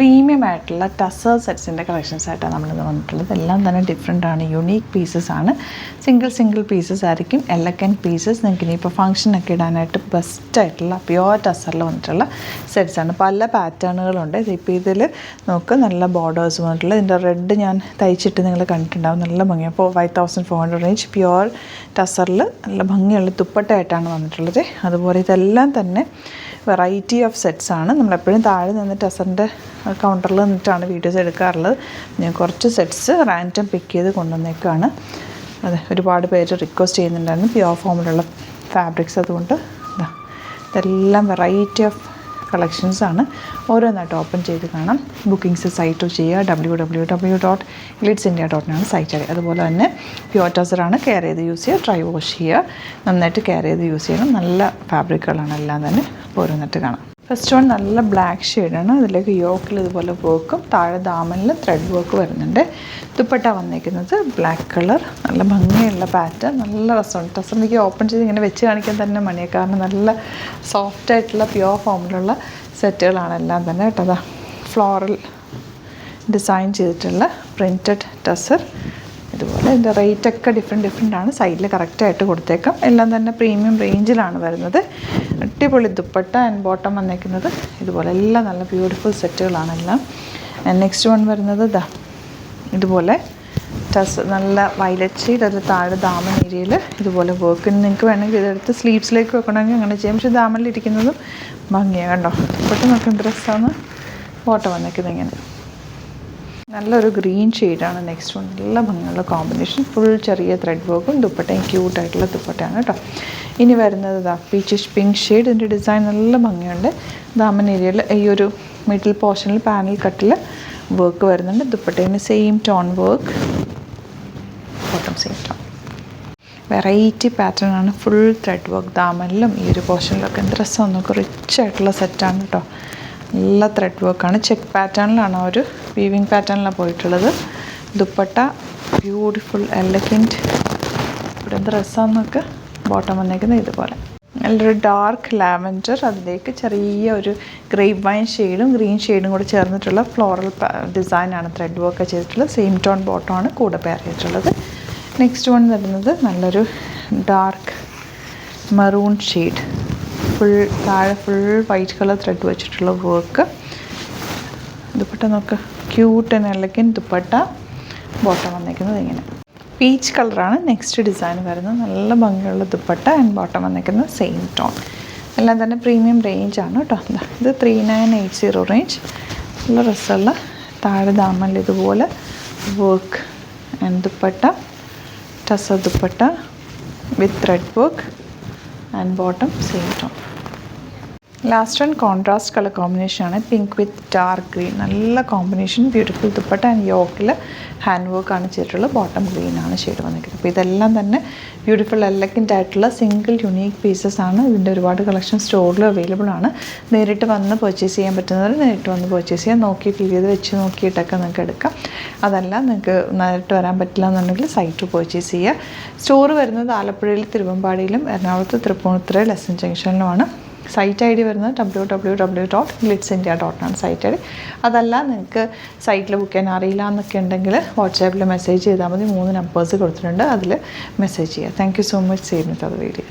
Premium ആയിട്ടുള്ള tussar സെറ്റ്സിൻ്റെ collections ആയിട്ടാണ് നമ്മളിത് വന്നിട്ടുള്ളത്. എല്ലാം തന്നെ ഡിഫറെൻ്റ് ആണ്, യുണീക്ക് പീസസ് ആണ്. സിംഗിൾ പീസസ് ആയിരിക്കും, എലഗൻറ്റ് പീസസ്. നിങ്ങൾക്ക് ഇനിയിപ്പോൾ ഫംഗ്ഷനൊക്കെ ഇടാനായിട്ട് ബെസ്റ്റായിട്ടുള്ള പ്യുവർ ടസറിൽ വന്നിട്ടുള്ള സെറ്റ്സ് ആണ്. പല പാറ്റേണുകളുണ്ട്. ഇപ്പോൾ ഇതിൽ നമുക്ക് നല്ല ബോർഡേഴ്സ് വന്നിട്ടുള്ള, ഇതിൻ്റെ റെഡ് ഞാൻ തയ്ച്ചിട്ട് നിങ്ങൾ കണ്ടിട്ടുണ്ടാവും, നല്ല ഭംഗിയാണ്. അപ്പോൾ 5400 റേഞ്ച് പ്യുവർ ടസറിൽ നല്ല ഭംഗിയുള്ള ദുപ്പട്ടയായിട്ടാണ് വന്നിട്ടുള്ളത്. അതുപോലെ ഇതെല്ലാം തന്നെ വെറൈറ്റി ഓഫ് സെറ്റ്സ് ആണ്. നമ്മളെപ്പോഴും താഴെ നിന്ന് ടസറിൻ്റെ കൗണ്ടറിൽ നിന്നിട്ടാണ് വീഡിയോസ് എടുക്കാറുള്ളത്. ഞാൻ കുറച്ച് സെറ്റ്സ് റാൻഡം പിക്ക് ചെയ്ത് കൊണ്ടുവന്നേക്കാണ്. അതെ, ഒരുപാട് പേര് റിക്വസ്റ്റ് ചെയ്യുന്നുണ്ടായിരുന്നു പ്യുവർ ഫോമിലുള്ള ഫാബ്രിക്സ്. അതുകൊണ്ട് ഇതെല്ലാം വെറൈറ്റി ഓഫ് കളക്ഷൻസാണ്. ഓരോന്നായിട്ട് ഓപ്പൺ ചെയ്ത് കാണാം. ബുക്കിംഗ്സ് സൈറ്റ് ചെയ്യുക, www.glitzindia.in സൈറ്റ് ചെയ്യുക. അതുപോലെ തന്നെ പ്യുവർ ടസറാണ്, കെയർ ചെയ്ത് യൂസ് ചെയ്യുക, ഡ്രൈ വാഷ് ചെയ്യുക, നന്നായിട്ട് കെയർ ചെയ്ത് യൂസ് ചെയ്യണം. നല്ല ഫാബ്രിക്കുകളാണ് എല്ലാം തന്നെ. ഓരോന്നിട്ട് കാണാം. ഫസ്റ്റ് വൺ നല്ല ബ്ലാക്ക് ഷെയ്ഡാണ്. അതിലേക്ക് യോക്കിൽ ഇതുപോലെ വർക്കും താഴെ ദാമനിൽ ത്രെഡ് വർക്ക് വരുന്നുണ്ട്. ദുപ്പട്ട വന്നിരിക്കുന്നത് ബ്ലാക്ക് കളർ, നല്ല ഭംഗിയുള്ള പാറ്റേൺ, നല്ല രസമുണ്ട്. ടസറിലേക്ക് ഓപ്പൺ ചെയ്ത് ഇങ്ങനെ വെച്ച് കാണിക്കാൻ തന്നെ മണിയാണ്. കാരണം നല്ല സോഫ്റ്റായിട്ടുള്ള പ്യുവർ ഫോമിലുള്ള സെറ്റുകളാണ് എല്ലാം തന്നെ കേട്ടതാ. ഫ്ലോറൽ ഡിസൈൻ ചെയ്തിട്ടുള്ള പ്രിൻറ്റഡ് ടസർ. ഇതുപോലെ ഇതിൻ്റെ റേറ്റൊക്കെ ഡിഫറെൻ്റ് ആണ്. സൈഡിൽ കറക്റ്റായിട്ട് കൊടുത്തേക്കാം. എല്ലാം തന്നെ പ്രീമിയം റേഞ്ചിലാണ് വരുന്നത്. അടിപൊളി ദുപ്പട്ട ആൻഡ് ബോട്ടം വന്നേക്കുന്നത് ഇതുപോലെ. എല്ലാം നല്ല ബ്യൂട്ടിഫുൾ സെറ്റുകളാണ് എല്ലാം. നെക്സ്റ്റ് വൺ വരുന്നത് ഇതുപോലെ നല്ല വയലറ്റ് ഷെയ്ഡ്. അതിൽ താഴെ ദാമൻ ഏരിയയിൽ ഇതുപോലെ വർക്ക്. നിങ്ങൾക്ക് വേണമെങ്കിൽ ഇതെടുത്ത് സ്ലീവ്സിലേക്ക് വെക്കണമെങ്കിൽ അങ്ങനെ ചെയ്യാം. പക്ഷേ ദാമനിലിരിക്കുന്നതും ഭംഗിയാണ് കണ്ടോ. ദുപ്പട്ട നോക്കുന്ന ഡ്രസ്സാണ്. ബോട്ടം വന്നേക്കുന്നത് ഇങ്ങനെ നല്ലൊരു ഗ്രീൻ ഷെയ്ഡാണ്. നെക്സ്റ്റ് വൺ നല്ല ഭംഗിയുള്ള കോമ്പിനേഷൻ. ഫുൾ ചെറിയ ത്രെഡ് വർക്കും ദുപ്പട്ടയും ക്യൂട്ടായിട്ടുള്ള ദുപ്പട്ടയാണ് കേട്ടോ. ഇനി വരുന്നത് പീച്ചിഷ് പിങ്ക് ഷെയ്ഡ്. ഇതിൻ്റെ ഡിസൈൻ നല്ല ഭംഗിയുണ്ട്. ദാമൻ ഏരിയയിൽ ഈ ഒരു മിഡിൽ പോർഷനിൽ പാനൽ കട്ടിൽ വർക്ക് വരുന്നുണ്ട്. ദുപ്പട്ടയിൽ same tone work, bottom same tone. Variety pattern ആണ്. ഫുൾ ത്രെഡ് വർക്ക് ദാമനിലും ഈ ഒരു പോർഷനിലൊക്കെ. എന്ത് രസമാണ് നോക്കുക. റിച്ച് ആയിട്ടുള്ള സെറ്റാണ് കേട്ടോ. നല്ല ത്രെഡ് വർക്കാണ്. ചെക്ക് പാറ്റേണിലാണ്, ഒരു വീവിങ് പാറ്റേണിലാണ് പോയിട്ടുള്ളത്. Dupatta beautiful elegant. ഇവിടെ എന്ത് രസമാണെന്നൊക്കെ. ബോട്ടം വന്നേക്കുന്നത് ഇതുപോലെ നല്ലൊരു ഡാർക്ക് ലാവൻഡർ, അതിലേക്ക് ചെറിയ ഒരു ഗ്രേപ്പ് വൈൻ ഷെയ്ഡും ഗ്രീൻ ഷെയ്ഡും കൂടെ ചേർന്നിട്ടുള്ള ഫ്ലോറൽ ഡിസൈനാണ് ത്രെഡ് വർക്ക് ചെയ്തിട്ടുള്ളത്. സെയിം ടോൺ ബോട്ടമാണ് കൂടെ പെയർ ചെയ്തിട്ടുള്ളത്. നെക്സ്റ്റ് വൺ വരുന്നത് നല്ലൊരു ഡാർക്ക് മറൂൺ ഷെയ്ഡ്. താഴെ ഫുൾ വൈറ്റ് കളർ ത്രെഡ് വെച്ചിട്ടുള്ള വർക്ക്. ദുപ്പട്ട നോക്ക്, cute and elegant dupatta. Bottom വന്നേക്കുന്നത് ഇങ്ങനെ പീച്ച് കളറാണ്. നെക്സ്റ്റ് ഡിസൈൻ വരുന്നത് നല്ല ഭംഗിയുള്ള ദുപ്പട്ട ആൻഡ് ബോട്ടം വന്നേക്കുന്നത് സെയിം ടോൺ. എല്ലാം തന്നെ പ്രീമിയം റേഞ്ചാണ് കേട്ടോ. ഇത് 3980 റേഞ്ച്. നല്ല രസമുള്ള താഴെ ദാമനിൽ ഇതുപോലെ work and dupatta, tussar dupatta with thread work and bottom same tone. Last one contrast colour കോമ്പിനേഷനാണ്. Pink with dark green. നല്ല കോമ്പിനേഷൻ. ബ്യൂട്ടിഫുൾ ദുപ്പട്ട ആൻഡ് യോക്കിൽ ഹാൻഡ് വർക്കാണ് ചെയ്തിട്ടുള്ളത്. ബോട്ടം ഗ്രീനാണ് ഷെയ്ഡ് വന്നിരിക്കുന്നത്. അപ്പോൾ ഇതെല്ലാം തന്നെ ബ്യൂട്ടിഫുൾ എലഗൻ്റ് ആയിട്ടുള്ള സിംഗിൾ യുണീക്ക് പീസസ് ആണ്. ഇതിൻ്റെ ഒരുപാട് കളക്ഷൻ സ്റ്റോറിൽ അവൈലബിൾ ആണ്. നേരിട്ട് വന്ന് പർച്ചേസ് ചെയ്യാൻ പറ്റുന്നവർ നേരിട്ട് വന്ന് പർച്ചേസ് ചെയ്യാം. നോക്കി ഫീൽ ചെയ്ത് വെച്ച് നോക്കിയിട്ടൊക്കെ നിങ്ങൾക്ക് എടുക്കാം. അതല്ല നിങ്ങൾക്ക് നേരിട്ട് വരാൻ പറ്റില്ല എന്നുണ്ടെങ്കിൽ സൈറ്റ് പർച്ചേസ് ചെയ്യുക. സ്റ്റോർ വരുന്നത് ആലപ്പുഴയിൽ, തിരുവമ്പാടിയിലും, എറണാകുളത്ത് തൃപ്പൂണിത്തുറ ലെസൺ ജംഗ്ഷനിലുമാണ്. സൈറ്റ് ഐ ഡി വരുന്നത് www.glitzindia.in സൈറ്റ് ഐ ഡി. അതല്ല നിങ്ങൾക്ക് സൈറ്റിൽ ബുക്ക് ചെയ്യാൻ അറിയില്ല എന്നൊക്കെ ഉണ്ടെങ്കിൽ വാട്സാപ്പിൽ മെസ്സേജ് ചെയ്താൽ മതി. 3 നമ്പേഴ്സ് കൊടുത്തിട്ടുണ്ട്, അതിൽ മെസ്സേജ് ചെയ്യുക. Thank you so much. See you with other video.